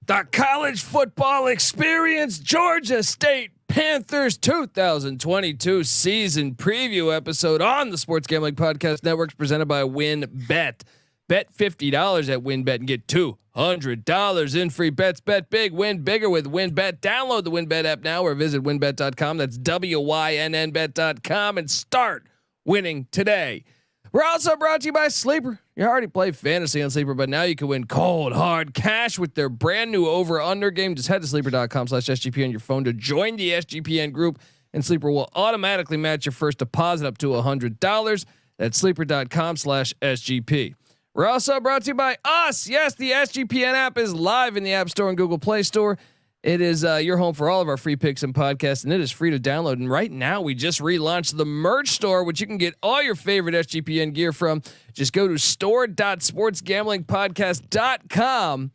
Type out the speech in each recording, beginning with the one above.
The college football experience, Georgia State Panthers 2022 season preview episode on the Sports Gambling Podcast Network, presented by WinBet. Bet $50 at WinBet and get $200 in free bets. Bet big, win bigger with WinBet. Download the WinBet app now or visit winbet.com. That's WYNNBet.com and start winning today. We're also brought to you by Sleeper. You already play fantasy on Sleeper, but now you can win cold hard cash with their brand new over under game. Just head to sleeper.com/SGP on your phone to join the SGPN group, and Sleeper will automatically match your first deposit up to $100. That's sleeper.com/SGP. We're also brought to you by us. Yes, the SGPN app is live in the App Store and Google Play Store. It is your home for all of our free picks and podcasts, and it is free to download. And right now, we just relaunched the merch store, which you can get all your favorite SGPN gear from. Just go to store.sportsgamblingpodcast.com,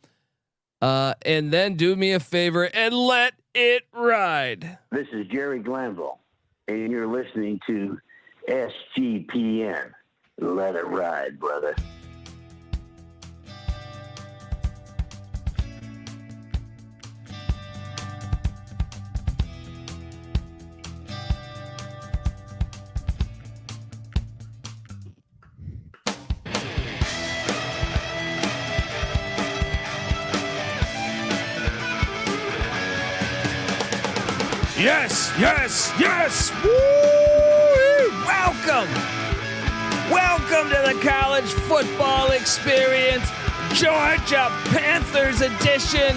and then do me a favor and let it ride. This is Jerry Glanville, and you're listening to SGPN. Let it ride, brother. Yes, yes, yes. Woo! Welcome to the college football experience, Georgia Panthers edition.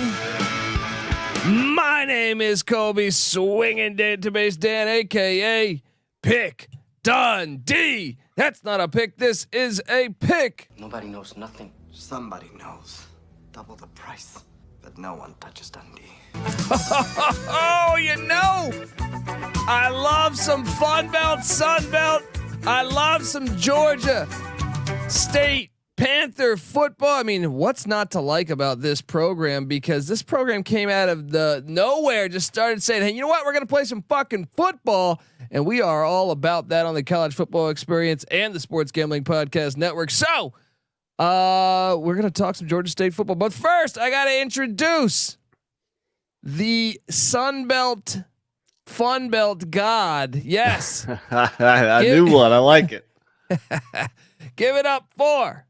My name is Kobe Swinging Database Dan, aka Pick Dundee. That's not a pick. This is a pick. Nobody knows nothing. Somebody knows. Double the price, but no one touches Dundee. Oh, you know, I love some Fun Belt, Sun Belt. I love some Georgia State Panther football. I mean, what's not to like about this program? Because this program came out of the nowhere, just started saying, hey, you know what? We're going to play some fucking football. And we are all about that on the college football experience and the Sports Gambling Podcast Network. So we're going to talk some Georgia State football. But first, I got to introduce the Sun Belt, Fun Belt God. Yes. I knew one. I like it. Give it up for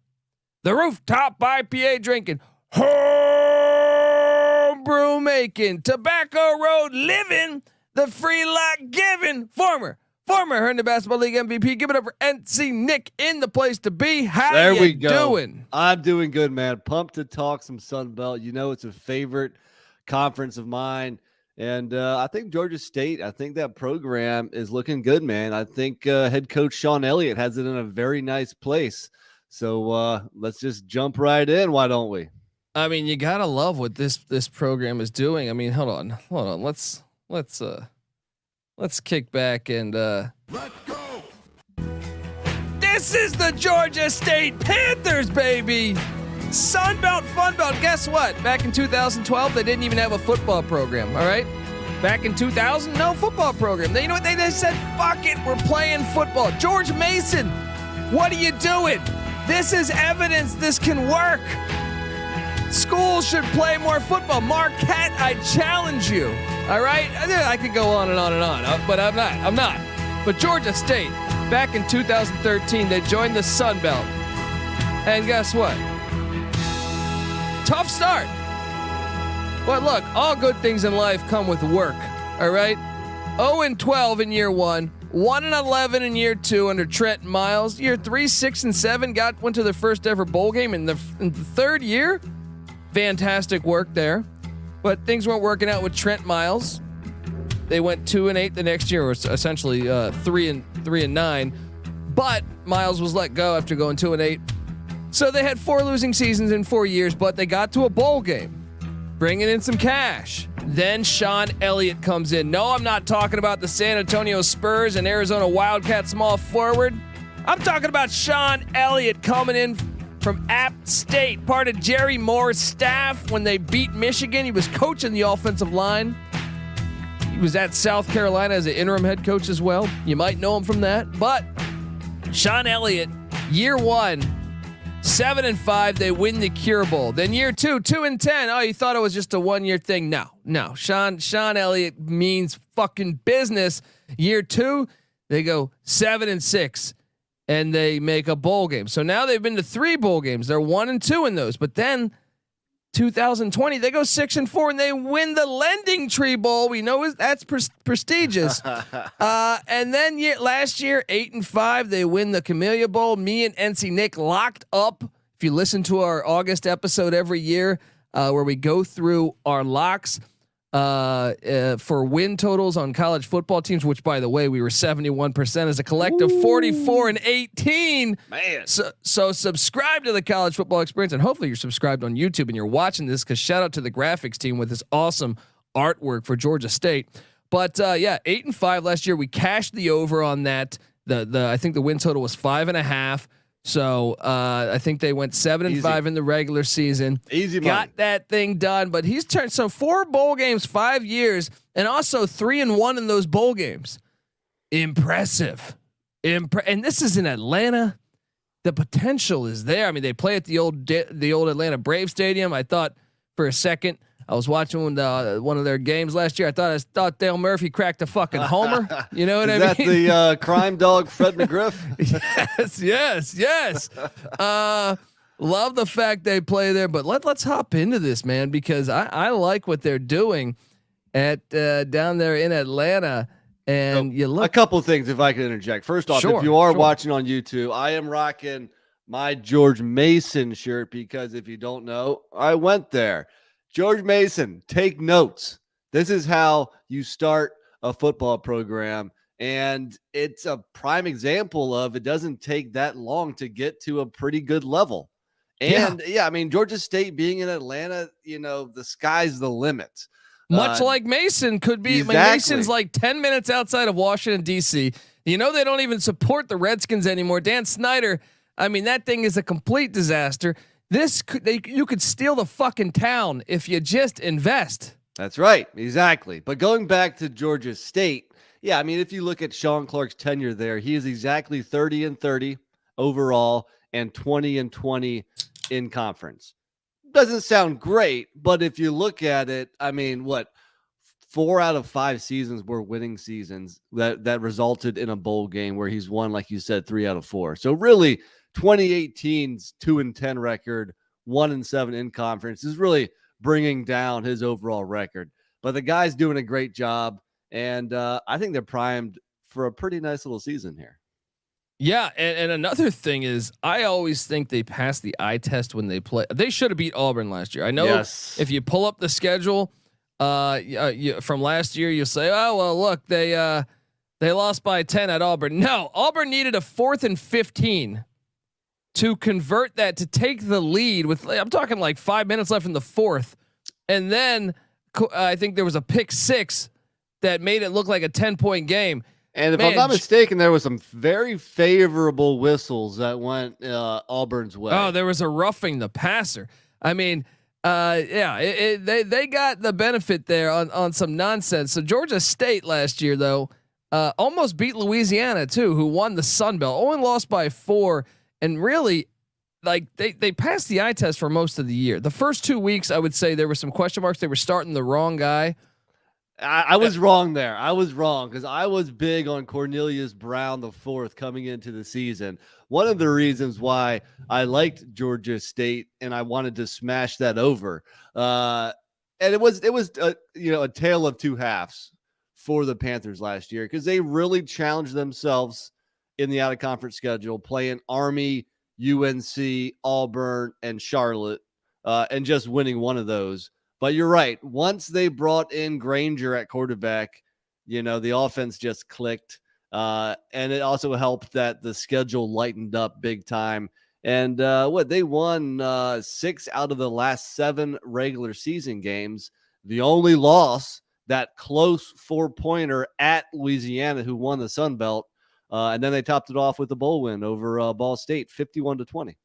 the rooftop IPA drinking, homebrew making, tobacco road living, the free lot giving, former Herndon Basketball League MVP. Give it up for NC Nick in the place to be. How there you we go. Doing? I'm doing good, man. Pumped to talk some Sun Belt. You know, it's a favorite conference of mine, and I think Georgia State, I think that program is looking good, man. I think head coach Shawn Elliott has it in a very nice place. So let's just jump right in. Why don't we? I mean, you gotta love what this program is doing. I mean, hold on. Let's kick back and let's go. This is the Georgia State Panthers, baby. Sun Belt, Fun Belt. Guess what? Back in 2012, they didn't even have a football program. All right. Back in 2000, no football program. You know what they said? Fuck it, we're playing football. George Mason, what are you doing? This is evidence this can work. Schools should play more football. Marquette, I challenge you. All right, I could go on and on and on, but I'm not. But Georgia State, back in 2013, they joined the Sun Belt, and guess what? Tough start. But look, all good things in life come with work. All right. 0-12 in year one, 1-11 in year two under Trent Miles. Year 3, 6-7 went to their first ever bowl game in the third year. Fantastic work there. But things weren't working out with Trent Miles. They went 2-8 the next year, or essentially 3-9. But Miles was let go after going 2-8. So they had 4 losing seasons in 4 years, but they got to a bowl game, bringing in some cash. Then Shawn Elliott comes in. No, I'm not talking about the San Antonio Spurs and Arizona Wildcats small forward. I'm talking about Shawn Elliott coming in from App State, part of Jerry Moore's staff when they beat Michigan. He was coaching the offensive line. He was at South Carolina as an interim head coach as well. You might know him from that. But Shawn Elliott, year one, 7-5, they win the Cure Bowl. Then year 2, 2-10. Oh, you thought it was just a 1-year thing? No. Shawn Elliott means fucking business. Year 2, they go 7-6, and they make a bowl game. So now they've been to 3 bowl games. They're 1-2 in those. But then 2020, they go 6-4, and they win the Lending Tree Bowl. We know that's prestigious. And then last year, 8-5, they win the Camellia Bowl. Me and NC Nick locked up. If you listen to our August episode every year, where we go through our locks for win totals on college football teams, which by the way, we were 71% as a collective, 44-18. Man. So subscribe to the College Football Experience, and hopefully you're subscribed on YouTube and you're watching this, because shout out to the graphics team with this awesome artwork for Georgia State. But 8-5 last year. We cashed the over on that. I think the win total was 5.5. So I think they went 7-5 in the regular season. Easy money. Got that thing done, but he's turned 4 bowl games, 5 years, and also 3-1 in those bowl games. Impressive. And this is in Atlanta. The potential is there. I mean, they play at the old Atlanta Brave Stadium. I thought for a second, I was watching one of their games last year. I thought Dale Murphy cracked a fucking homer. You know what I mean? Is that the crime dog Fred McGriff? Yes. Love the fact they play there, but let's hop into this, man, because I like what they're doing at down there in Atlanta. And you look a couple of things, if I could interject. First off, if you are watching on YouTube, I am rocking my George Mason shirt, because if you don't know, I went there. George Mason, take notes. This is how you start a football program. And it's a prime example of it doesn't take that long to get to a pretty good level. And I mean, Georgia State being in Atlanta, the sky's the limit. Much like Mason could be. Exactly. Mason's like 10 minutes outside of Washington, D.C. They don't even support the Redskins anymore. Dan Snyder, I mean, that thing is a complete disaster. You could steal the fucking town if you just invest. That's right. Exactly. But going back to Georgia State, I mean, if you look at Sean Clark's tenure there, he is exactly 30-30 overall and 20-20 in conference. Doesn't sound great, but if you look at it, I mean, 4 out of 5 seasons were winning seasons that resulted in a bowl game where he's won, like you said, 3 out of 4. So really, 2018's 2-10 record, 1-7 in conference is really bringing down his overall record. But the guy's doing a great job, and I think they're primed for a pretty nice little season here. Yeah, and another thing is, I always think they pass the eye test when they play. They should have beat Auburn last year. I know if you pull up the schedule from last year, you'll say, oh well, look, they lost by 10 at Auburn. No, Auburn needed a 4th and 15. To convert that, to take the lead with, I'm talking like 5 minutes left in the 4th. And then I think there was a pick 6 that made it look like a 10-point game. And if I'm not mistaken, there was some very favorable whistles that went Auburn's way. Oh, there was a roughing the passer. I mean, they got the benefit there on some nonsense. So Georgia State last year, though, almost beat Louisiana too, who won the Sun Belt, only lost by 4. And really, like they passed the eye test for most of the year. The first 2 weeks, I would say there were some question marks. They were starting the wrong guy. I was wrong there. I was wrong because I was big on Cornelius Brown IV coming into the season. One of the reasons why I liked Georgia State and I wanted to smash that over. And it was a tale of 2 halves for the Panthers last year, because they really challenged themselves in the out of conference schedule, playing Army, UNC, Auburn, and Charlotte, and just winning one of those. But you're right. Once they brought in Grainger at quarterback, the offense just clicked. And it also helped that the schedule lightened up big time. And they won 6 out of the last 7 regular season games. The only loss, that close 4-pointer at Louisiana, who won the Sun Belt. And then they topped it off with a bowl win over Ball State, 51-20.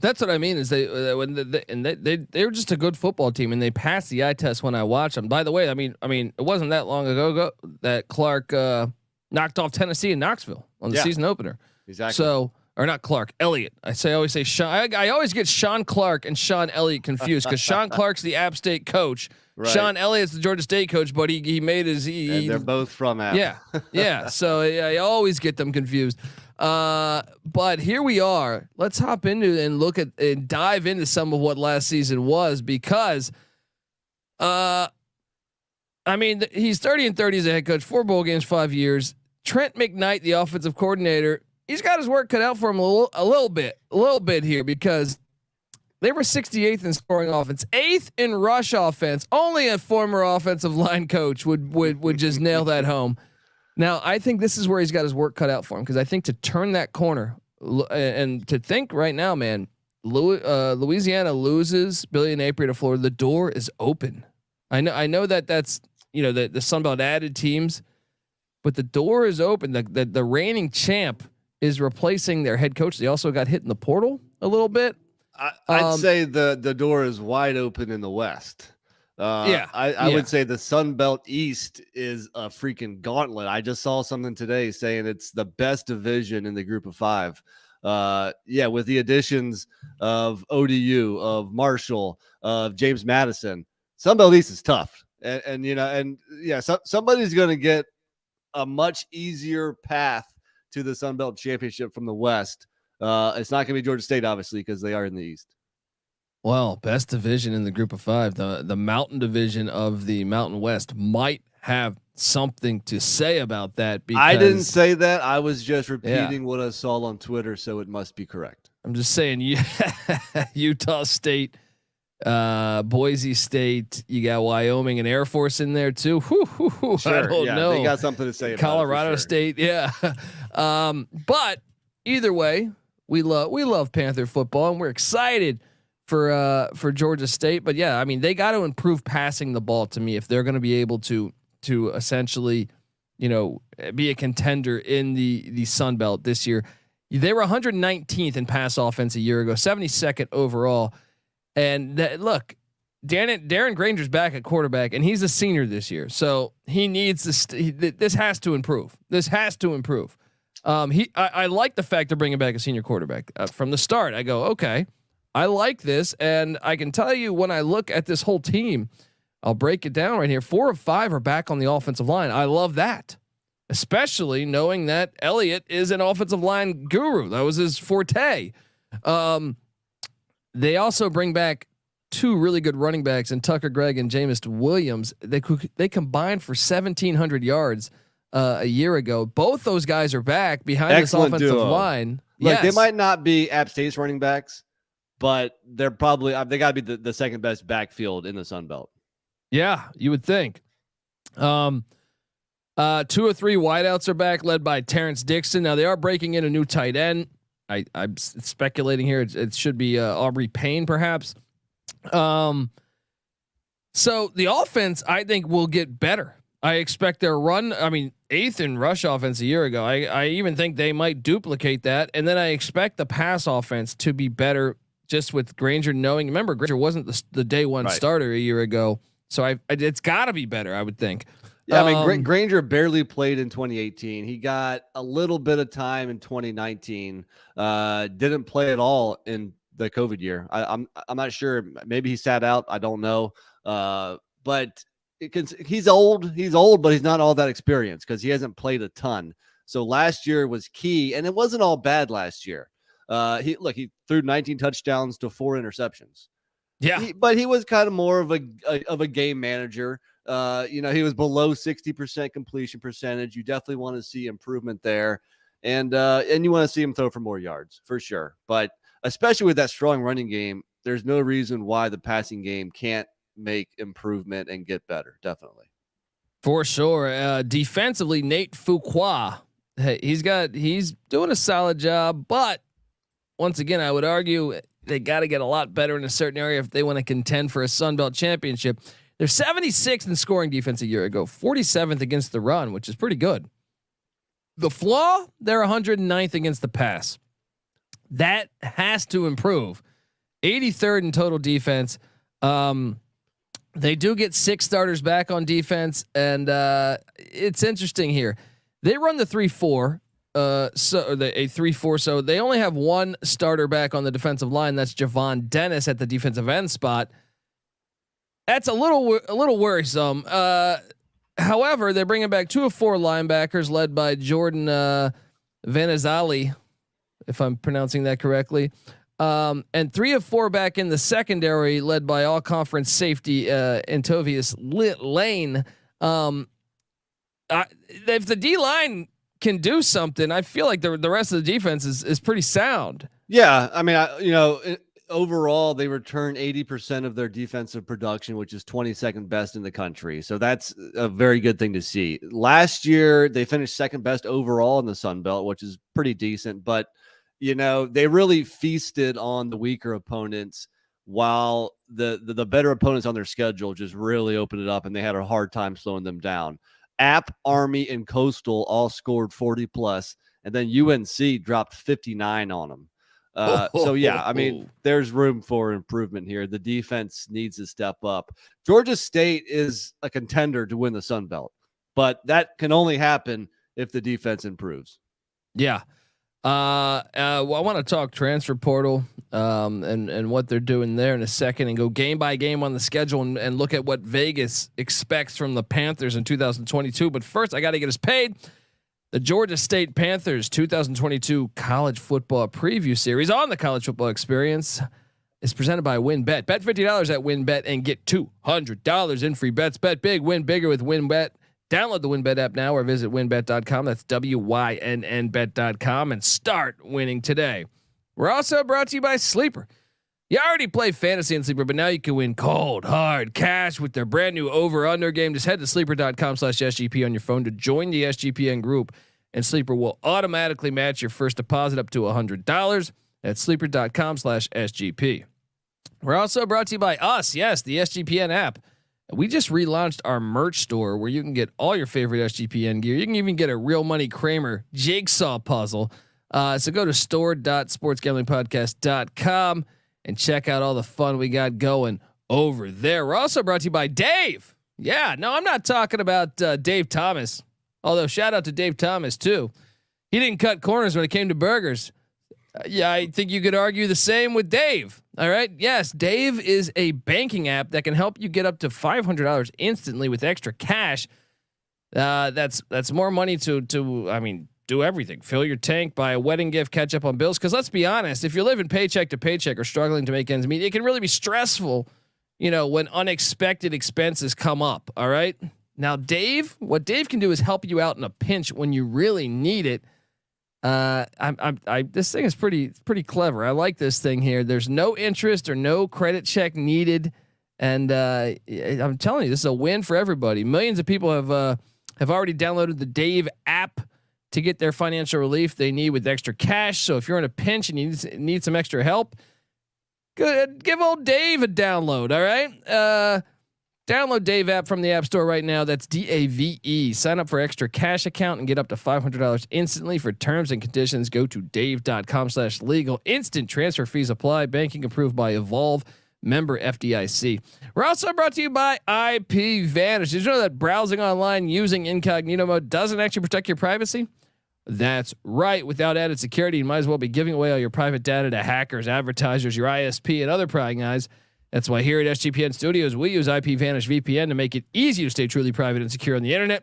That's what I mean. Is they're just a good football team, and they passed the eye test when I watched them. By the way, I mean, it wasn't that long ago that Clark knocked off Tennessee in Knoxville on the season opener. Exactly. So, or not Clark, Elliott. I always say Shawn. I always get Shawn Clark and Shawn Elliott confused because Shawn Clark's the App State coach. Right. Shawn Elliott's the Georgia State coach, but he made his. And they're both from App. Yeah. So I always get them confused. But here we are. Let's hop into and look at and dive into some of what last season was because, I mean, he's 30-30 as a head coach, 4 bowl games, 5 years. Trent McKnight, the offensive coordinator, he's got his work cut out for him a little bit here because they were 68th in scoring offense, 8th in rush offense. Only a former offensive line coach would just nail that home. Now, I think this is where he's got his work cut out for him because I think to turn that corner and to think right now, man, Louisiana loses Billy Napier to Florida. The door is open. I know that's the Sun Belt added teams, but the door is open. The reigning champ is replacing their head coach. They also got hit in the portal a little bit. I'd say the door is wide open in the West. I would say the Sun Belt East is a freaking gauntlet. I just saw something today saying it's the best division in the group of 5. With the additions of ODU, of Marshall, of James Madison, Sun Belt East is tough. Somebody's going to get a much easier path to the Sun Belt Championship from the West. It's not going to be Georgia State, obviously, because they are in the East. Well, best division in the group of 5, the Mountain Division of the Mountain West might have something to say about that. Because I didn't say that. I was just repeating what I saw on Twitter, so it must be correct. I'm just saying, Utah State, Boise State, you got Wyoming and Air Force in there too. Sure, I don't know. They got something to say about Colorado State, yeah. But either way, we love Panther football, and we're excited for Georgia State. But yeah, I mean, they got to improve passing the ball to me if they're going to be able to essentially, be a contender in the Sun Belt this year. They were 119th in pass offense a year ago, 72nd overall. And look, Darren Grainger's back at quarterback, and he's a senior this year, so he needs this has to improve. This has to improve. I like the fact they're bringing back a senior quarterback from the start. I go, okay, I like this, and I can tell you when I look at this whole team, I'll break it down right here. 4 of 5 are back on the offensive line. I love that, especially knowing that Elliott is an offensive line guru. That was his forte. They also bring back 2 really good running backs in Tucker Gregg and Jamyest Williams. They combined for 1,700 yards a year ago. Both those guys are back behind Excellent this offensive duo. line. Look, they might not be App State's running backs, but they're probably they got to be the second best backfield in the Sun Belt. Yeah, you would think. 2 or 3 wideouts are back, led by Terrence Dixon. Now they are breaking in a new tight end. I'm speculating here. It should be Aubrey Payne, perhaps. So the offense, I think, will get better. I expect their run. I mean, 8th in rush offense a year ago. I even think they might duplicate that. And then I expect the pass offense to be better, just with Grainger knowing. Remember, Grainger wasn't the day one starter a year ago, so it's got to be better, I would think. Yeah, I mean, Grainger barely played in 2018. He got a little bit of time in 2019. Didn't play at all in the COVID year. I'm not sure. Maybe he sat out. I don't know. But he's old. He's old, but he's not all that experienced because he hasn't played a ton. So last year was key, and it wasn't all bad last year. He threw 19 touchdowns to 4 interceptions. Yeah, but he was kind of more of a game manager. He was below 60% completion percentage. You definitely want to see improvement there. And you want to see him throw for more yards for sure. But especially with that strong running game, there's no reason why the passing game can't make improvement and get better. Definitely. For sure. Defensively, Nate Fuqua, he's doing a solid job, but once again, I would argue they got to get a lot better in a certain area if they want to contend for a Sun Belt championship. They're 76th in scoring defense a year ago, 47th against the run, which is pretty good. The flaw, they're 109th against the pass. That has to improve. 83rd in total defense. They do get 6 starters back on defense, and it's interesting here. They run the 3-4. a 3-4. So they only have one starter back on the defensive line. That's Javon Dennis at the defensive end spot. That's a little worrisome. However, they're bringing back 2 of 4 linebackers led by Jordan Veneziale, if I'm pronouncing that correctly. And 3 of 4 back in the secondary led by all conference safety Antivirus Lane. If the D line can do something, I feel like the rest of the defense is pretty sound. Yeah. I mean, overall they return 80% of their defensive production, which is 22nd best in the country. So that's a very good thing to see. Last year they finished 2nd best overall in the Sun Belt, which is pretty decent, but they really feasted on the weaker opponents while the better opponents on their schedule just really opened it up, and they had a hard time slowing them down. App, Army, and Coastal all scored 40 plus, and then UNC dropped 59 on them. So yeah, I mean, there's room for improvement here. The defense needs to step up. Georgia State is a contender to win the Sun Belt, but that can only happen if the defense improves. Yeah. Well, I want to talk transfer portal and what they're doing there in a second, and go game by game on the schedule and look at what Vegas expects from the Panthers in 2022. But first, I got to get us paid. The Georgia State Panthers 2022 college football preview series on the College Football Experience is presented by WinBet. Bet $50 at WinBet and get $200 in free bets. Bet big, win bigger with WinBet. Download the WinBet app now or visit winbet.com. That's WYNNBet.com and start winning today. We're also brought to you by Sleeper. You already play fantasy and Sleeper, but now you can win cold, hard cash with their brand new over/under game. Just head to sleeper.com/SGP on your phone to join the SGPN group, and Sleeper will automatically match your first deposit up to $100 at sleeper.com/SGP. We're also brought to you by us. Yes, the SGPN app. We just relaunched our merch store where you can get all your favorite SGPN gear. You can even get a Real Money Kramer jigsaw puzzle. So go to store.sportsgamblingpodcast.com and check out all the fun we got going over there. We're also brought to you by Dave. Yeah, no, I'm not talking about Dave Thomas, although shout out to Dave Thomas too. He didn't cut corners when it came to burgers. Yeah, I think you could argue the same with Dave. All right. Yes, Dave is a banking app that can help you get up to $500 instantly with extra cash. That's more money to do everything. Fill your tank, buy a wedding gift, catch up on bills. Because let's be honest, if you're living paycheck to paycheck or struggling to make ends meet, it can really be stressful, when unexpected expenses come up. All right. Now, what Dave can do is help you out in a pinch when you really need it. This thing is pretty clever. I like this thing here. There's no interest or no credit check needed. And, I'm telling you, this is a win for everybody. Millions of people have already downloaded the Dave app to get their financial relief they need with extra cash. So if you're in a pinch and you need some extra help, give old Dave a download. All right. Download Dave app from the App Store right now. That's DAVE. Sign up for extra cash account and get up to $500 instantly. For terms and conditions, go to dave.com/legal. Instant transfer fees apply. Banking approved by Evolve. Member FDIC. We're also brought to you by IPVanish. Did you know that browsing online using incognito mode doesn't actually protect your privacy? That's right. Without added security, you might as well be giving away all your private data to hackers, advertisers, your ISP, and other prying eyes. That's why here at SGPN Studios, we use IPVanish VPN to make it easy to stay truly private and secure on the internet.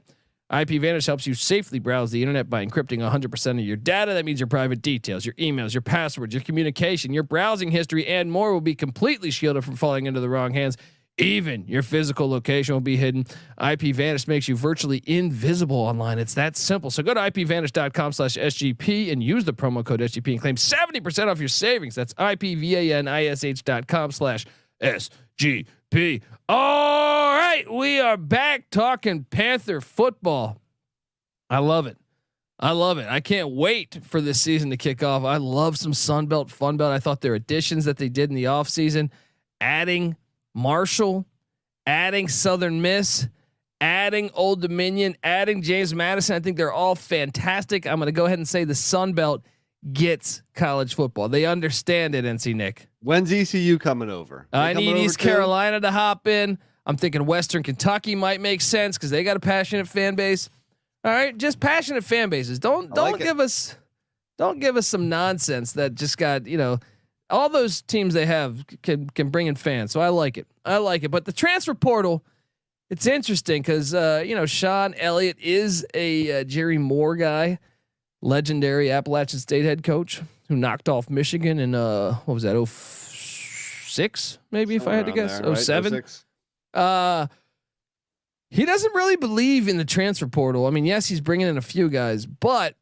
IPVanish helps you safely browse the internet by encrypting 100% of your data. That means your private details, your emails, your passwords, your communication, your browsing history, and more will be completely shielded from falling into the wrong hands. Even your physical location will be hidden. IPVanish makes you virtually invisible online. It's that simple. So go to IPVanish.com/SGP and use the promo code SGP and claim 70% off your savings. That's IPVanish.com/SGP. All right, we are back talking Panther football. I love it. I can't wait for this season to kick off. I love some Sun Belt, Fun Belt. I thought their additions that they did in the offseason, adding Marshall, adding Southern Miss, adding Old Dominion, adding James Madison. I think they're all fantastic. I'm going to go ahead and say the Sun Belt gets college football. They understand it, NC Nick. When's ECU coming over? I need East Carolina to hop in. I'm thinking Western Kentucky might make sense because they got a passionate fan base. All right, just passionate fan bases. Don't like give us some nonsense that just got, all those teams they have can bring in fans. So I like it. But the transfer portal, it's interesting because Shawn Elliott is a Jerry Moore guy, legendary Appalachian State head coach who knocked off Michigan in what was that, 06 maybe, if I had to guess, there, 07. Right? 06. He doesn't really believe in the transfer portal. I mean, yes, he's bringing in a few guys, but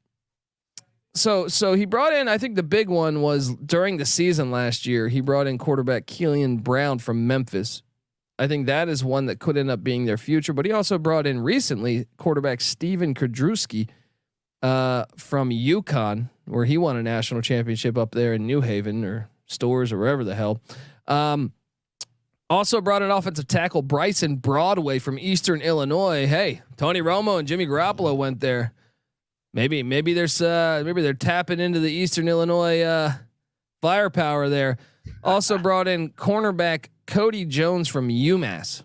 so he brought in, I think the big one was during the season last year, he brought in quarterback Keelan Brown from Memphis. I think that is one that could end up being their future, but he also brought in recently quarterback Steven Kudrowski from UConn, where he won a national championship up there in New Haven or Stores or wherever the hell. Also brought in offensive tackle Bryson Broadway from Eastern Illinois. Hey, Tony Romo and Jimmy Garoppolo went there. Maybe they're tapping into the Eastern Illinois firepower there. Also brought in cornerback Cody Jones from UMass.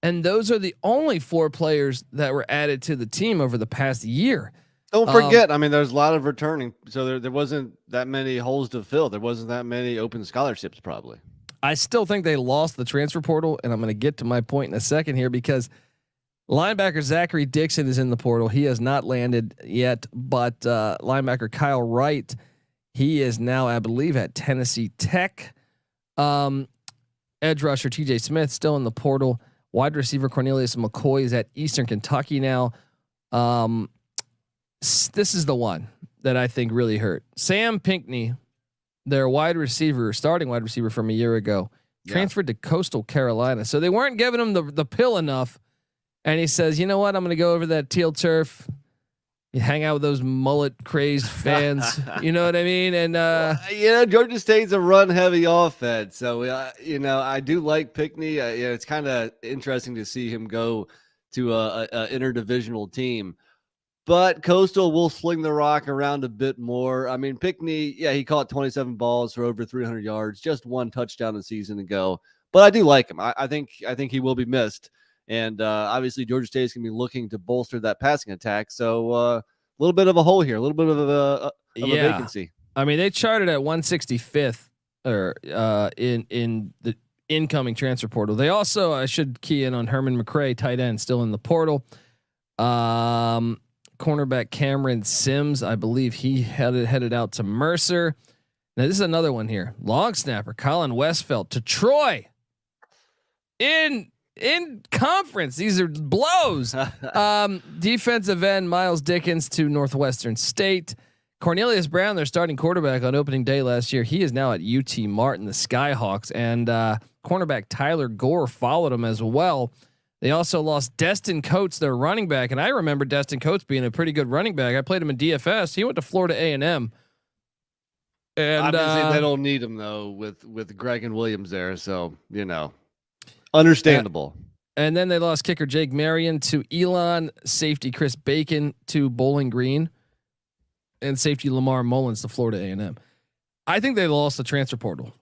And those are the only 4 players that were added to the team over the past year. Don't forget, I mean, there's a lot of returning, so there wasn't that many holes to fill. There wasn't that many open scholarships, probably. I still think they lost the transfer portal, and I'm going to get to my point in a second here because linebacker Zachary Dixon is in the portal. He has not landed yet, but linebacker Kyle Wright, he is now, I believe, at Tennessee Tech. Edge rusher TJ Smith still in the portal. Wide receiver Cornelius McCoy is at Eastern Kentucky now. This is the one that I think really hurt. Sam Pinckney, their starting wide receiver from a year ago, transferred to Coastal Carolina. So they weren't giving him the pill enough. And he says, you know what? I'm going to go over that teal turf. You hang out with those mullet crazed fans. You know what I mean? And, Georgia State's a run heavy offense. So, I do like Pinckney. It's kind of interesting to see him go to a interdivisional team. But Coastal will sling the rock around a bit more. I mean, Pinckney, he caught 27 balls for over 300 yards, just 1 touchdown a season ago. But I do like him. I think he will be missed. And obviously, Georgia State is going to be looking to bolster that passing attack. So a little bit of a hole here, a little bit of a vacancy. I mean, they charted at 165th or in the incoming transfer portal. They also, I should key in on Herman McRae, tight end, still in the portal. Cornerback Cameron Sims, I believe he headed out to Mercer. Now this is another one here. Long snapper Colin Westfeld to Troy. In conference, these are blows. Defensive end Miles Dickens to Northwestern State. Cornelius Brown, their starting quarterback on opening day last year, he is now at UT Martin, the Skyhawks, and cornerback Tyler Gore followed him as well. They also lost Destin Coates, their running back, and I remember Destin Coates being a pretty good running back. I played him in DFS. He went to Florida A&M. And obviously they don't need him though with Gregg and Williams there, so understandable. And then they lost kicker Jake Marion to Elon, safety Chris Bacon to Bowling Green, and safety Lamar Mullins to Florida A&M. I think they lost the transfer portal.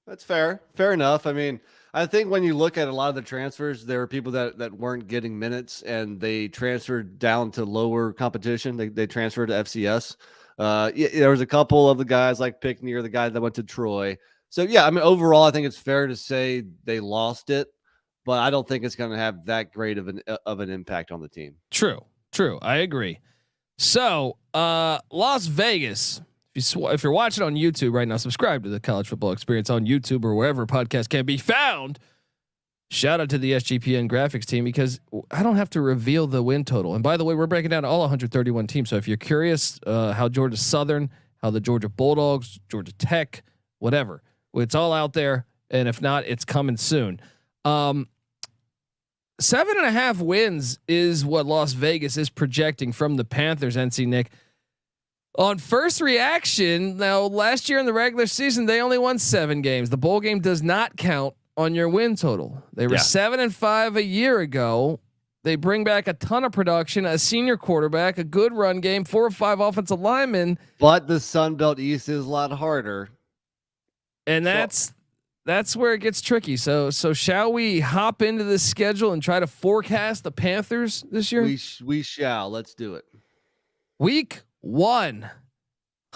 That's fair enough. I mean, I think when you look at a lot of the transfers, there were people that weren't getting minutes and they transferred down to lower competition. They transferred to FCS. There was a couple of the guys like Pinckney or the guy that went to Troy. So I mean, overall, I think it's fair to say they lost it, but I don't think it's going to have that great of an impact on the team. True. I agree. So Las Vegas. If you're watching on YouTube right now, subscribe to the College Football Experience on YouTube or wherever podcast can be found. Shout out to the SGPN graphics team because I don't have to reveal the win total. And by the way, we're breaking down all 131 teams. So if you're curious how Georgia Southern, how the Georgia Bulldogs, Georgia Tech, whatever, it's all out there. And if not, it's coming soon. 7.5 wins is what Las Vegas is projecting from the Panthers. NC Nick. On first reaction, now last year in the regular season, they only won 7 games. The bowl game does not count on your win total. They were 7-5 a year ago. They bring back a ton of production, a senior quarterback, a good run game, 4 or 5 offensive linemen. But the Sun Belt East is a lot harder. And that's that's where it gets tricky. So shall we hop into this schedule and try to forecast the Panthers this year? We shall. Let's do it. Week 1.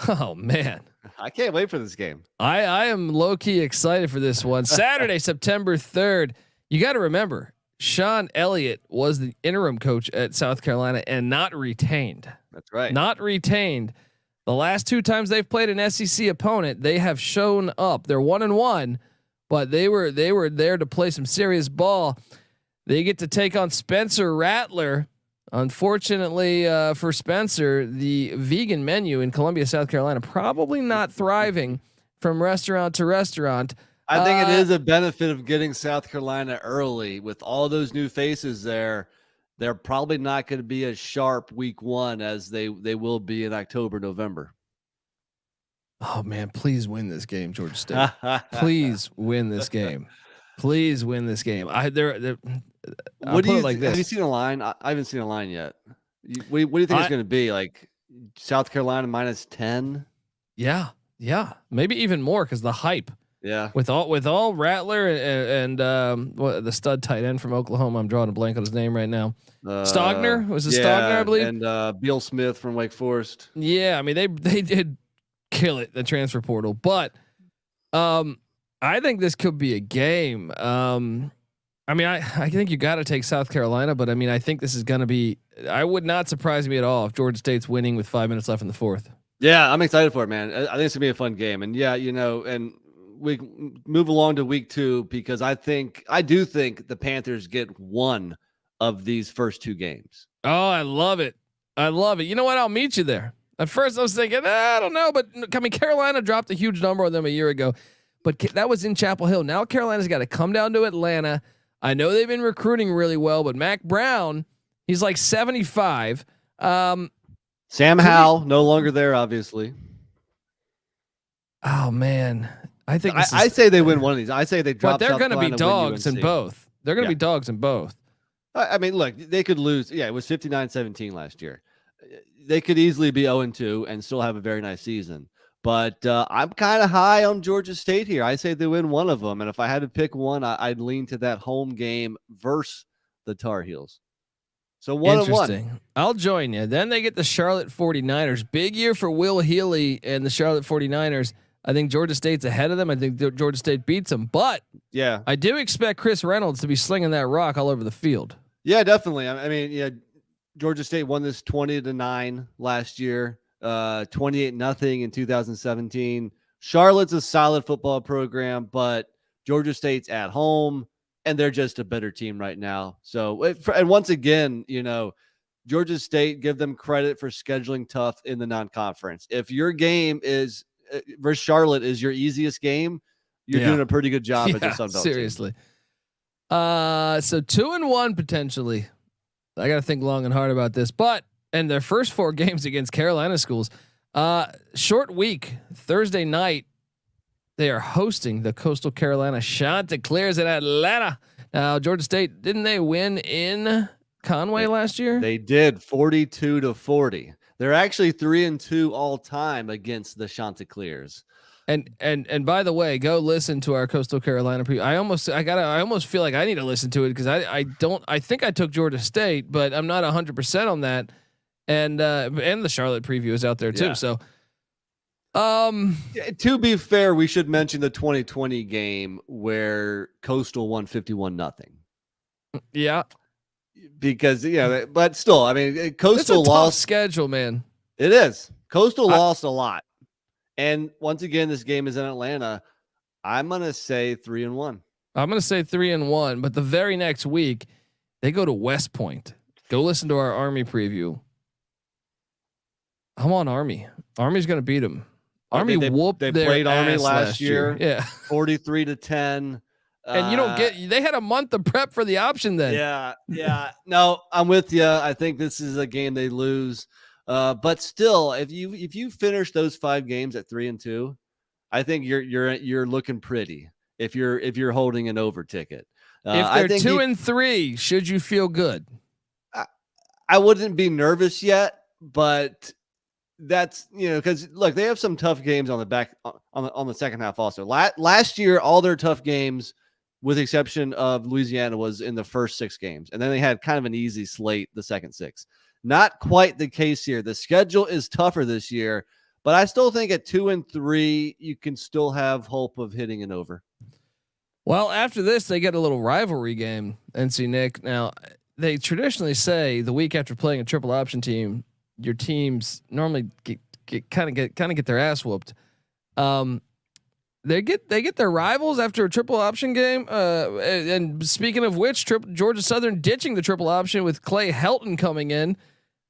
Oh man, I can't wait for this game. I am low key excited for this one. Saturday, September 3rd. You got to remember, Shawn Elliott was the interim coach at South Carolina and not retained. That's right. Not retained. The last 2 times they've played an SEC opponent, they have shown up. They're 1-1, but they were there to play some serious ball. They get to take on Spencer Rattler. Unfortunately for Spencer, the vegan menu in Columbia, South Carolina, probably not thriving from restaurant to restaurant. I think it is a benefit of getting South Carolina early with all those new faces there. They're probably not going to be as sharp week 1 as they will be in October, November. Oh man, please win this game, Georgia State. Please win this game. Please win this game. What do you like this? Have you seen a line? I haven't seen a line yet. What do you think it's going to be? Like South Carolina -10? Yeah, maybe even more because the hype. Yeah, with all Rattler and the stud tight end from Oklahoma. I'm drawing a blank on his name right now. Stogner was it? Stogner, I believe, and Beal Smith from Wake Forest. Yeah, I mean they did kill it, the transfer portal, but I think this could be a game. I mean, I think you got to take South Carolina, but I mean, I think this is going to be. I would not surprise me at all if Georgia State's winning with 5 minutes left in the 4th. Yeah, I'm excited for it, man. I think it's gonna be a fun game, and yeah, and we move along to week 2 because I do think the Panthers get one of these first 2 games. Oh, I love it. You know what? I'll meet you there. At first I was thinking, I don't know, but I mean, Carolina dropped a huge number on them a year ago, but that was in Chapel Hill. Now Carolina's got to come down to Atlanta. I know they've been recruiting really well, but Mac Brown, he's like 75. Sam Howell, no longer there, obviously. Oh man. I think I say they win one of these. I say they drop. But they're going to be dogs in both. They're going to be dogs in both. I mean, look, they could lose. Yeah, it was 59-17 last year. They could easily be 0-2 and still have a very nice season. But I'm kind of high on Georgia State here. I say they win one of them. And if I had to pick one, I'd lean to that home game versus the Tar Heels. So 1-1. I'll join you. Then they get the Charlotte 49ers. Big year for Will Healy and the Charlotte 49ers. I think Georgia State's ahead of them. I think Georgia State beats them, but yeah, I do expect Chris Reynolds to be slinging that rock all over the field. Yeah, definitely. I mean, yeah, Georgia State won this 20-9 last year, 28-0 in 2017. Charlotte's a solid football program, but Georgia State's at home and they're just a better team right now. So, and once again, Georgia State, give them credit for scheduling tough in the non-conference. If your game is versus Charlotte is your easiest game, you're doing a pretty good job at the Sun Belt. Seriously. So 2-1 potentially. I got to think long and hard about this, and their first 4 games against Carolina schools, short week, Thursday night, they are hosting the Coastal Carolina Chanticleers in Atlanta. Now, Georgia State, didn't they win in Conway last year? They did 42-40. They're actually 3-2 all time against the Chanticleers. And by the way, go listen to our Coastal Carolina preview. I almost feel like I need to listen to it because I think I took Georgia State, but I'm not 100% on that. And the Charlotte preview is out there too. Yeah. So, to be fair, we should mention the 2020 game where Coastal won 51-0. Yeah. Because but still, I mean, Coastal lost schedule, man. It is. Coastal lost a lot, and once again, this game is in Atlanta. I'm gonna say 3-1. I'm gonna say 3-1, but the very next week they go to West Point. Go listen to our Army preview. I'm on Army. Army's gonna beat them. Army whooped their played ass Army last year. Yeah, 43-10. And you don't they had a month of prep for the option then. Yeah. No, I'm with you. I think this is a game they lose. But still, if you finish those 5 games at 3-2, I think you're looking pretty if you're holding an over ticket. If they're 2-3, should you feel good? I wouldn't be nervous yet, but that's, because look, they have some tough games on the back on the second half also. Last year, all their tough games, with the exception of Louisiana, was in the first 6 games. And then they had kind of an easy slate the second 6. Not quite the case here. The schedule is tougher this year, but I still think at 2-3, you can still have hope of hitting an over. Well, after this, they get a little rivalry game, NC Nick. Now, they traditionally say the week after playing a triple option team, your teams normally get their ass whooped. They get their rivals after a triple option game. And speaking of which, Georgia Southern ditching the triple option with Clay Helton coming in.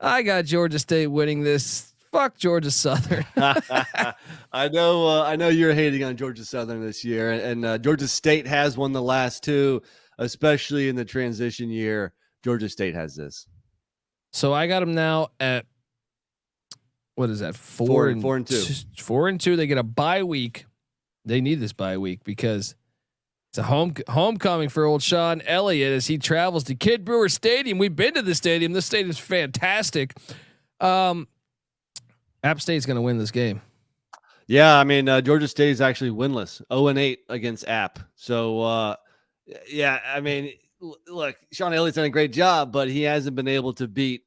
I got Georgia State winning this. Fuck Georgia Southern. I know you're hating on Georgia Southern this year, and Georgia State has won the last 2, especially in the transition year. Georgia State has this. So I got them now at, what is that? 4-2. 4-2. They get a bye week. They need this bye week because it's a homecoming for old Shawn Elliott as he travels to Kid Brewer Stadium. We've been to the stadium. This stadium is fantastic. App State's going to win this game. Yeah, I mean, Georgia State is actually winless, 0-8 against App. So, yeah, I mean, look, Shawn Elliott's done a great job, but he hasn't been able to beat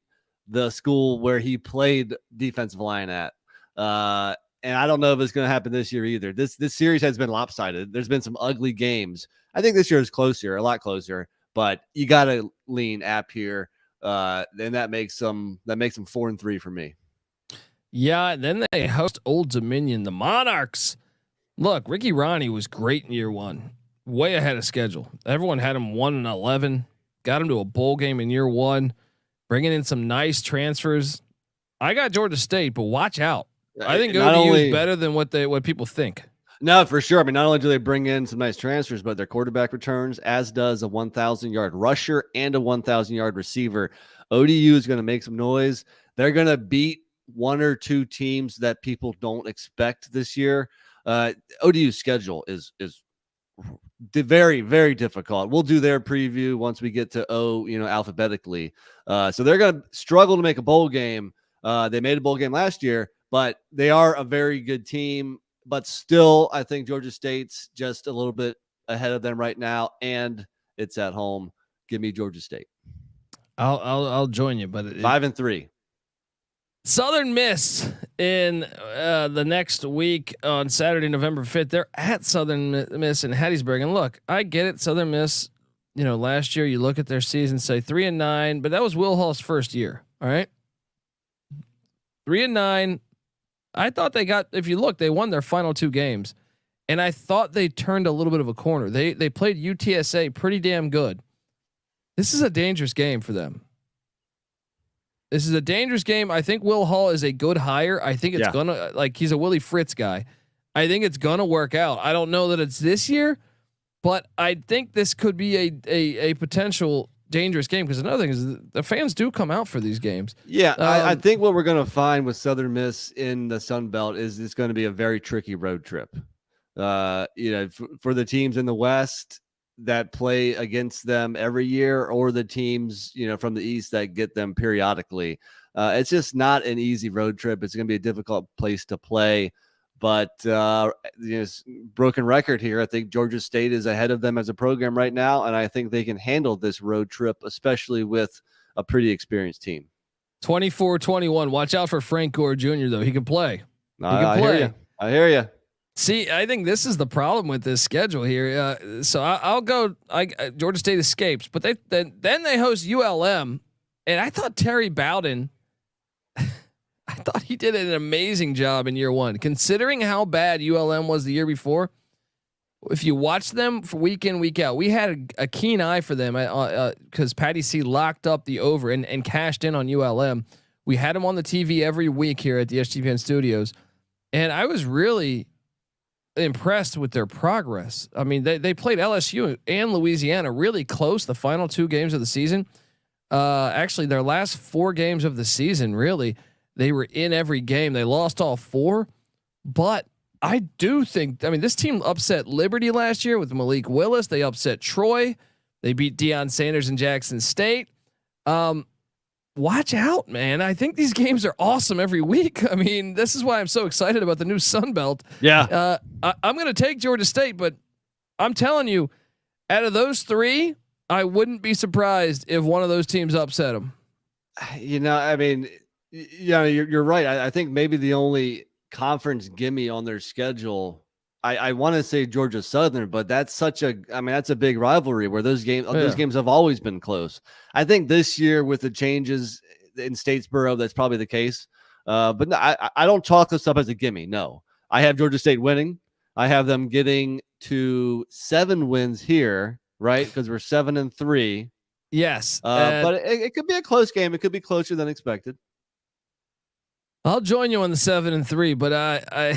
the school where he played defensive line at. And I don't know if it's going to happen this year either. This series has been lopsided. There's been some ugly games. I think this year is closer, a lot closer, but you got to lean App here. And that makes them 4-3 for me. Yeah. Then they host Old Dominion, the Monarchs. Look, Ricky Ronnie was great in year 1, way ahead of schedule. Everyone had him 1-11, got him to a bowl game in year 1, bringing in some nice transfers. I got Georgia State, but watch out. I think ODU is better than what people think. No, for sure. I mean, not only do they bring in some nice transfers, but their quarterback returns, as does a 1,000-yard rusher and a 1,000-yard receiver. ODU is going to make some noise. They're going to beat 1 or 2 teams that people don't expect this year. ODU's schedule is very, very difficult. We'll do their preview once we get to alphabetically. So they're going to struggle to make a bowl game. They made a bowl game last year, but they are a very good team. But still, I think Georgia State's just a little bit ahead of them right now, and it's at home. Give me Georgia State. I'll join you, but 5-3. Southern Miss in the next week on Saturday, November 5th. They're at Southern Miss in Hattiesburg, and look, I get it. Southern Miss, last year you look at their season, say 3-9, but that was Will Hall's first year. All right, 3-9. I thought if you look, they won their final 2 games, and I thought they turned a little bit of a corner. They played UTSA pretty damn good. This is a dangerous game for them. This is a dangerous game. I think Will Hall is a good hire. I think it's gonna, he's a Willie Fritz guy. I think it's gonna work out. I don't know that it's this year, but I think this could be a potential dangerous game, because another thing is the fans do come out for these games. Yeah, I think what we're going to find with Southern Miss in the Sun Belt is it's going to be a very tricky road trip. For the teams in the West that play against them every year, or the teams from the East that get them periodically, it's just not an easy road trip. It's going to be a difficult place to play. But broken record here. I think Georgia State is ahead of them as a program right now, and I think they can handle this road trip, especially with a pretty experienced team. 24-21. Watch out for Frank Gore Jr. though. He can play. I hear you. See, I think this is the problem with this schedule here. So I'll go. Georgia State escapes, but then they host ULM, and I thought Terry Bowden. I thought he did an amazing job in year 1, considering how bad ULM was the year before. If you watch them for week in, week out, we had a keen eye for them because Patty C locked up the over and cashed in on ULM. We had them on the TV every week here at the SGPN studios, and I was really impressed with their progress. I mean, they played LSU and Louisiana really close the final 2 games of the season. Actually, their last 4 games of the season, really. They were in every game. They lost all 4, but I do think, this team upset Liberty last year with Malik Willis. They upset Troy. They beat Deion Sanders and Jackson State. watch out, man. I think these games are awesome every week. I mean, this is why I'm so excited about the new Sun Belt. Yeah. I'm going to take Georgia State, but I'm telling you, out of those three, I wouldn't be surprised if one of those teams upset them. I mean, you're right. I think maybe the only conference gimme on their schedule, I want to say Georgia Southern, but that's that's a big rivalry where those games have always been close. I think this year with the changes in Statesboro, that's probably the case. But no, I don't chalk this up as a gimme. No, I have Georgia State winning. I have them getting to 7 wins here, right? Because we're 7-3. Yes. But it could be a close game. It could be closer than expected. I'll join you on the 7-3, but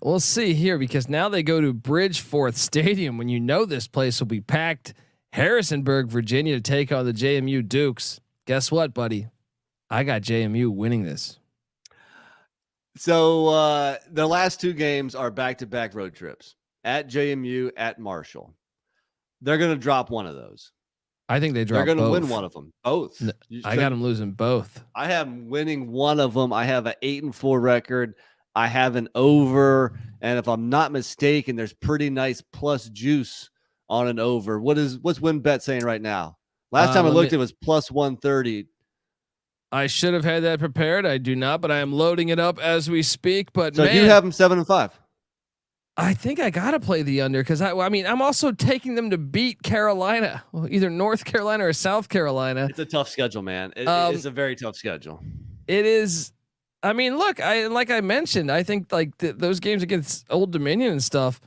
we'll see here because now they go to Bridgeforth Stadium when this place will be packed. Harrisonburg, Virginia to take on the JMU Dukes. Guess what, buddy? I got JMU winning this. So the last 2 games are back-to-back road trips at JMU, at Marshall. They're going to drop one of those. I think they drop. They're going to both. win one of them. Both. No, I got them losing both. I have them winning one of them. I have an 8-4 record. I have an over, and if I'm not mistaken, there's pretty nice plus juice on an over. What's WinBet saying right now? Last time I looked, it was plus 130. I should have had that prepared. I do not, but I am loading it up as we speak. But so you have them 7-5. I think I gotta play the under because I'm also taking them to beat Carolina, either North Carolina or South Carolina. It's a tough schedule, man. It's a very tough schedule. It is. I mean, look, like I mentioned, I think like those games against Old Dominion and stuff.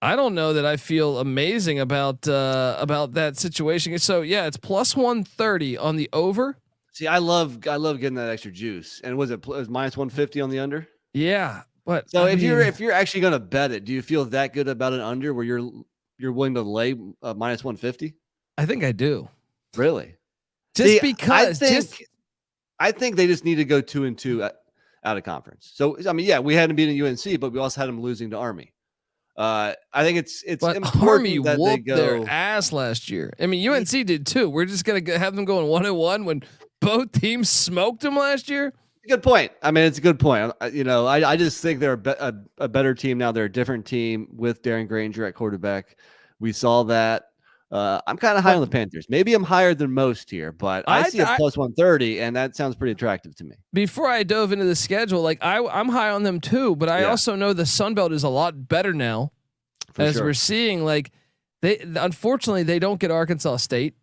I don't know that I feel amazing about that situation. So yeah, it's plus 130 on the over. See, I love getting that extra juice. And was it minus 150 on the under? Yeah. But so if you're actually going to bet it, do you feel that good about an under where you're willing to lay minus 150? I think I do. Really? Because I think they just need to go 2-2 out of conference. So I mean, yeah, we hadn't beaten UNC, but we also had them losing to Army. I think it's important Army that whooped they go their ass last year. I mean, UNC did too. We're just gonna have them going 1-1 when both teams smoked them last year. Good point. I mean, it's a good point. I just think they're a better team now. They're a different team with Darren Grainger at quarterback. We saw that. I'm kind of high on the Panthers. Maybe I'm higher than most here, but I see a plus 130, and that sounds pretty attractive to me. Before I dove into the schedule, like I'm high on them too, but I also know the Sun Belt is a lot better now. We're seeing, like unfortunately they don't get Arkansas State,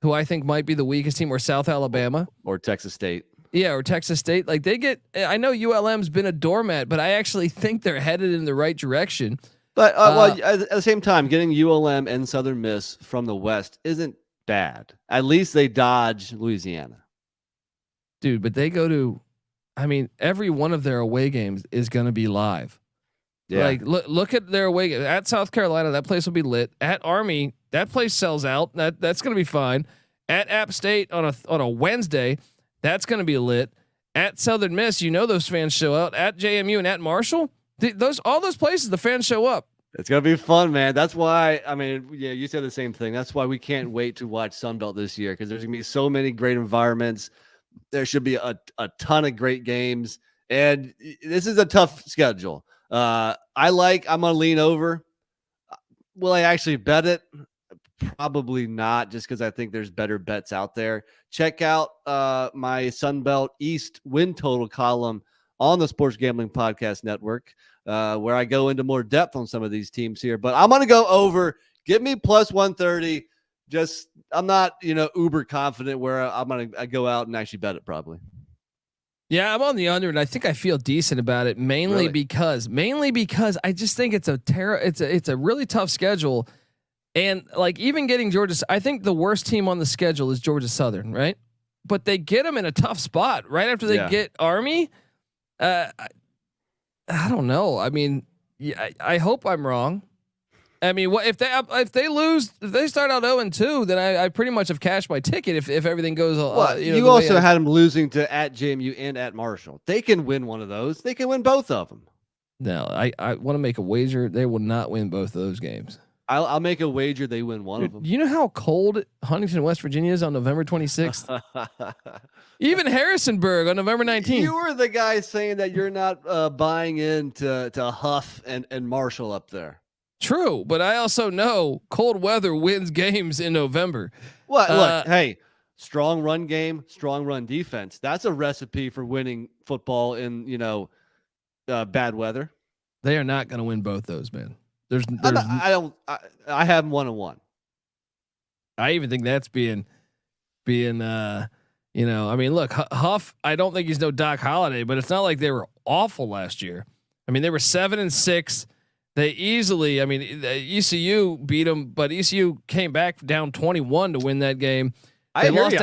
who I think might be the weakest team, or South Alabama or Texas State. Yeah, or Texas State. Like they get. I know ULM's been a doormat, but I actually think they're headed in the right direction. But at the same time, getting ULM and Southern Miss from the West isn't bad. At least they dodge Louisiana, dude. But they go to. I mean, every one of their away games is going to be live. Yeah. Like look at their away game at South Carolina. That place will be lit. At Army, that place sells out. That's going to be fine. At App State on a Wednesday. That's going to be lit. At Southern Miss, those fans show out. At JMU and at Marshall, all those places, the fans show up. It's going to be fun, man. That's why, you said the same thing. That's why we can't wait to watch Sunbelt this year, because there's going to be so many great environments. There should be a ton of great games, and this is a tough schedule. I'm going to lean over. Will I actually bet it? Probably not, just because I think there's better bets out there. Check out my Sunbelt East win total column on the Sports Gambling Podcast Network, where I go into more depth on some of these teams here. But I'm going to go over. Give me plus 130. I'm not, uber confident where I'm going to go out and actually bet it probably. Yeah, I'm on the under, and I think I feel decent about it, mainly because I just think it's a really tough schedule. And like even getting Georgia, I think the worst team on the schedule is Georgia Southern, right? But they get them in a tough spot right after they get Army. I don't know. I mean, I hope I'm wrong. I mean, what if they lose? If they start out 0-2, then I pretty much have cashed my ticket. If everything goes, you also had them losing to at JMU and at Marshall. They can win one of those. They can win both of them. No, I want to make a wager. They will not win both of those games. I'll make a wager they win one of them. Do you know how cold Huntington, West Virginia is on November 26th? Even Harrisonburg on November 19th. You were the guy saying that you're not buying into Huff and Marshall up there. True, but I also know cold weather wins games in November. Well, look, hey, strong run game, strong run defense. That's a recipe for winning football in bad weather. They are not going to win both those, man. I have them 1-1. I even think that's being I mean, look, Huff, I don't think he's no Doc Holliday, but it's not like they were awful last year. I mean, they were 7-6. They easily, I mean, ECU beat them, but ECU came back down 21 to win that game. They lost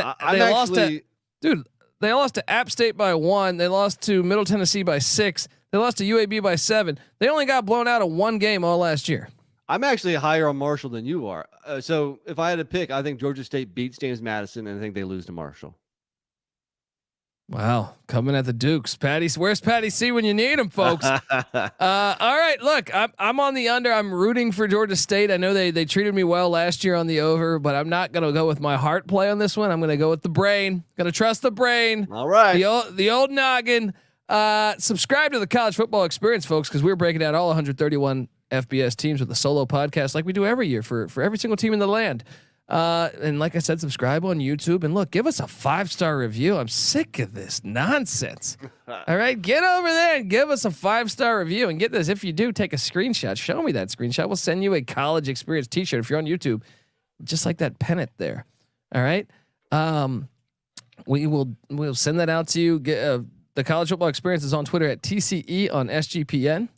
to App State by 1. They lost to Middle Tennessee by 6. They lost to UAB by 7. They only got blown out of one game all last year. I'm actually higher on Marshall than you are. So if I had to pick, I think Georgia State beats James Madison, and I think they lose to Marshall. Wow, coming at the Dukes. Where's Patty C when you need him, folks? All right, look, I'm on the under. I'm rooting for Georgia State. I know they treated me well last year on the over, but I'm not going to go with my heart play on this one. I'm going to go with the brain. Going to trust the brain. All right, the old noggin. Subscribe to the College Football Experience, folks, because we're breaking down all 131 FBS teams with a solo podcast like we do every year for every single team in the land. And like I said, subscribe on YouTube and look, give us a 5-star review. I'm sick of this nonsense. All right, get over there and give us a 5-star review and get this. If you do, take a screenshot. Show me that screenshot. We'll send you a College Experience t-shirt if you're on YouTube, just like that pennant there. All right. We'll send that out to you. The College Football Experience is on Twitter at TCE on SGPN.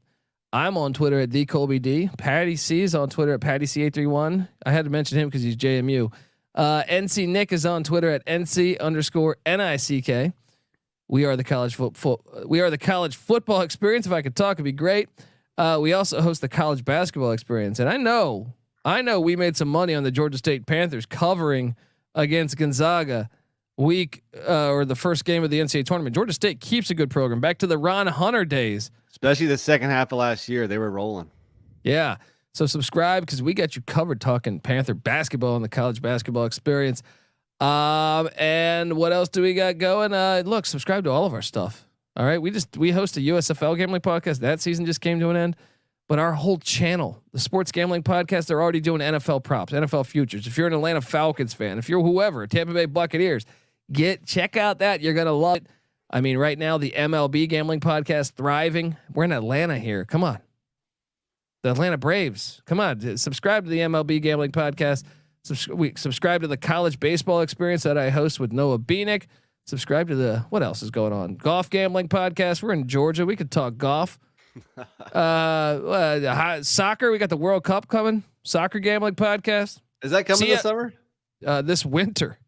I'm on Twitter at TheColbyD. Patty C is on Twitter at PattyC831. I had to mention him because he's JMU. NC Nick is on Twitter at NC_NICK. We are the College Football Experience. If I could talk, it'd be great. We also host the College Basketball Experience, and I know we made some money on the Georgia State Panthers covering against Gonzaga week or the first game of the NCAA tournament. Georgia State keeps a good program. Back to the Ron Hunter days. Especially the second half of last year, they were rolling. Yeah. So subscribe because we got you covered talking Panther basketball and the College Basketball Experience. And what else do we got going? Look, subscribe to all of our stuff. All right. We host a USFL gambling podcast. That season just came to an end, but our whole channel, the Sports Gambling Podcast, they're already doing NFL props, NFL futures. If you're an Atlanta Falcons fan, if you're whoever, Tampa Bay Buccaneers, check out that. You're going to love it. I mean, right now the MLB gambling podcast thriving. We're in Atlanta here. Come on. The Atlanta Braves. Come on. Subscribe to the MLB gambling podcast. Subscribe to the College Baseball Experience that I host with Noah Beanick. Subscribe to what else is going on? Golf gambling podcast. We're in Georgia. We could talk golf. Soccer. We got the World Cup coming. Soccer gambling podcast. Is that coming this summer? This winter,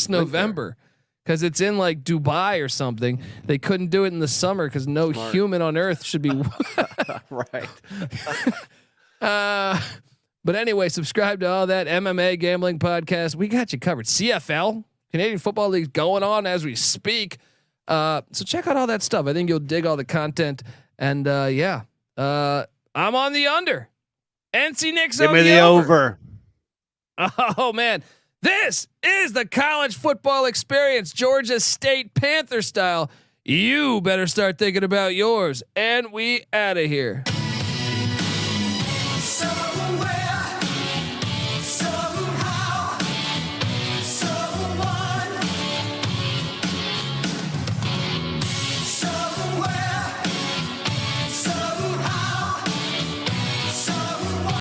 November. Because it's in like Dubai or something. They couldn't do it in the summer because no human on earth should be right. But anyway, subscribe to all that MMA gambling podcast. We got you covered. CFL, Canadian Football League, going on as we speak. So check out all that stuff. I think you'll dig all the content. And I'm on the under. NC Nick's on the over. Oh man. This is the College Football Experience, Georgia State Panther style. You better start thinking about yours. And we out of here.